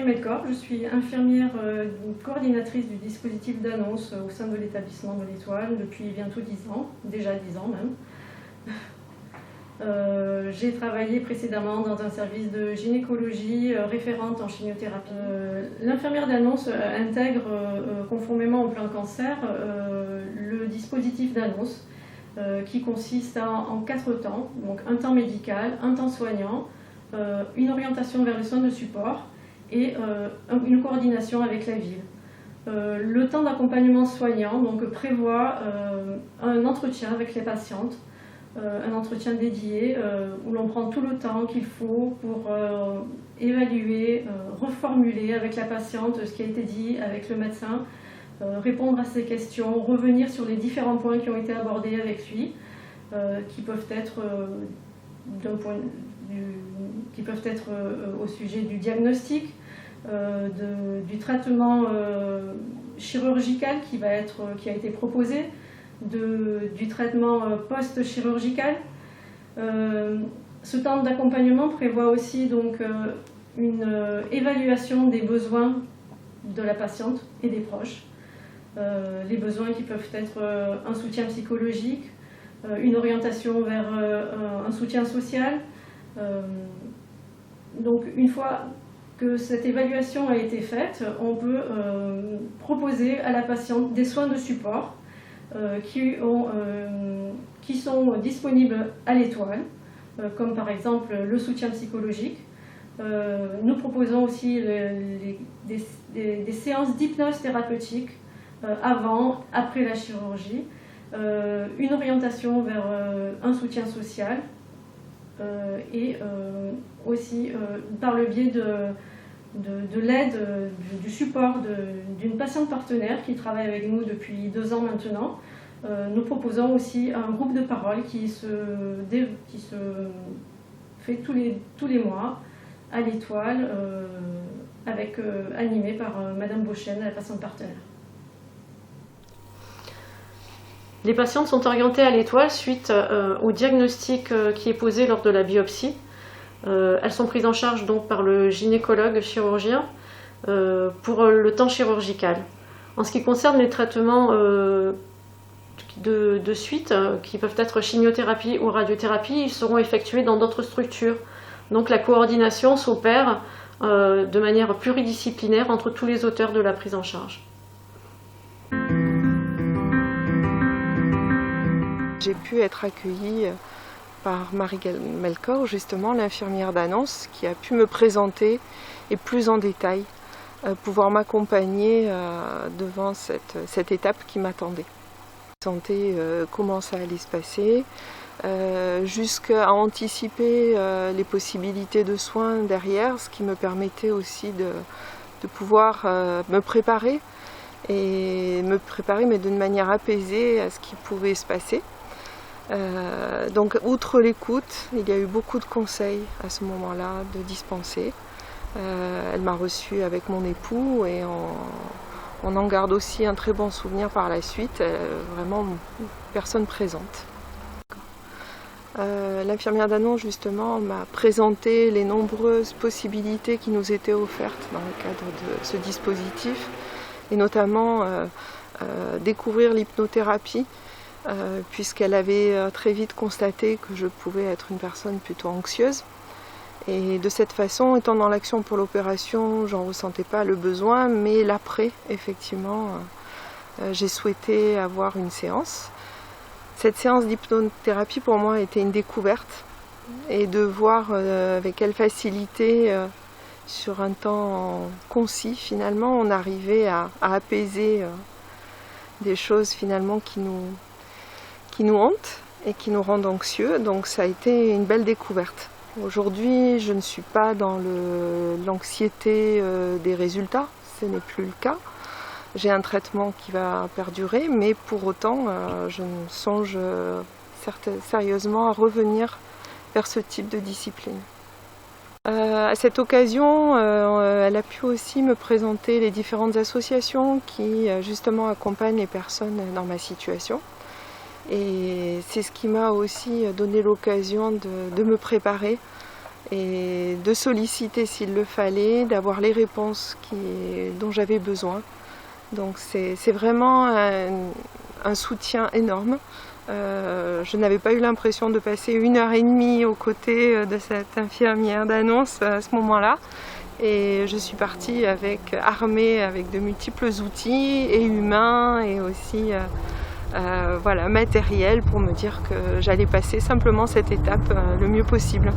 Melkor, je suis infirmière coordinatrice du dispositif d'annonce au sein de l'établissement de l'Étoile depuis bientôt 10 ans, déjà 10 ans même. J'ai travaillé précédemment dans un service de gynécologie référente en chimiothérapie. L'infirmière d'annonce intègre, conformément au plan cancer, le dispositif d'annonce qui consiste en 4 temps, donc un temps médical, un temps soignant, une orientation vers les soins de support et une coordination avec la ville. Le temps d'accompagnement soignant donc, prévoit un entretien avec les patientes, un entretien dédié où l'on prend tout le temps qu'il faut pour évaluer, reformuler avec la patiente ce qui a été dit avec le médecin, répondre à ses questions, revenir sur les différents points qui ont été abordés avec lui, qui peuvent être au sujet du diagnostic, du traitement chirurgical qui a été proposé, du traitement post-chirurgical. Ce temps d'accompagnement prévoit aussi donc, une évaluation des besoins de la patiente et des proches. Les besoins qui peuvent être un soutien psychologique, une orientation vers un soutien social. Donc une fois que cette évaluation a été faite, on peut proposer à la patiente des soins de support qui sont disponibles à l'Étoile, comme par exemple le soutien psychologique. Nous proposons aussi des séances d'hypnose thérapeutique avant, après la chirurgie, une orientation vers un soutien social et aussi par le biais de l'aide, du support d'une patiente partenaire qui travaille avec nous depuis 2 ans maintenant. Nous proposons aussi un groupe de parole qui se fait tous les mois à l'Étoile, animé par Madame Beauchesne, la patiente partenaire. Les patientes sont orientées à l'Étoile suite au diagnostic qui est posé lors de la biopsie. Elles sont prises en charge donc par le gynécologue chirurgien pour le temps chirurgical. En ce qui concerne les traitements de suite, qui peuvent être chimiothérapie ou radiothérapie, ils seront effectués dans d'autres structures. Donc la coordination s'opère de manière pluridisciplinaire entre tous les auteurs de la prise en charge. J'ai pu être accueillie par Marie Melkor, justement l'infirmière d'annonce, qui a pu me présenter et plus en détail pouvoir m'accompagner devant cette étape qui m'attendait. Santé, comment ça allait se passer, jusqu'à anticiper les possibilités de soins derrière, ce qui me permettait aussi de pouvoir me préparer mais d'une manière apaisée à ce qui pouvait se passer. Donc outre l'écoute, il y a eu beaucoup de conseils à ce moment-là de dispenser. Elle m'a reçue avec mon époux et on en garde aussi un très bon souvenir par la suite, vraiment une personne présente. L'infirmière d'annonce justement m'a présenté les nombreuses possibilités qui nous étaient offertes dans le cadre de ce dispositif et notamment découvrir l'hypnothérapie. Puisqu'elle avait très vite constaté que je pouvais être une personne plutôt anxieuse. Et de cette façon, étant dans l'action pour l'opération, j'en ressentais pas le besoin, mais l'après, effectivement, j'ai souhaité avoir une séance. Cette séance d'hypnothérapie pour moi était une découverte et de voir avec quelle facilité, sur un temps concis, finalement, on arrivait à apaiser des choses finalement qui nous hantent et qui nous rendent anxieux, donc ça a été une belle découverte. Aujourd'hui, je ne suis pas dans l'anxiété des résultats, ce n'est plus le cas. J'ai un traitement qui va perdurer, mais pour autant, je me songe sérieusement à revenir vers ce type de discipline. À cette occasion, elle a pu aussi me présenter les différentes associations qui justement accompagnent les personnes dans ma situation. Et c'est ce qui m'a aussi donné l'occasion de me préparer et de solliciter s'il le fallait, d'avoir les réponses dont j'avais besoin. Donc c'est vraiment un soutien énorme. Je n'avais pas eu l'impression de passer 1h30 aux côtés de cette infirmière d'annonce à ce moment-là. Et je suis partie armée avec de multiples outils, et humains, et aussi matériels, pour me dire que j'allais passer simplement cette étape le mieux possible.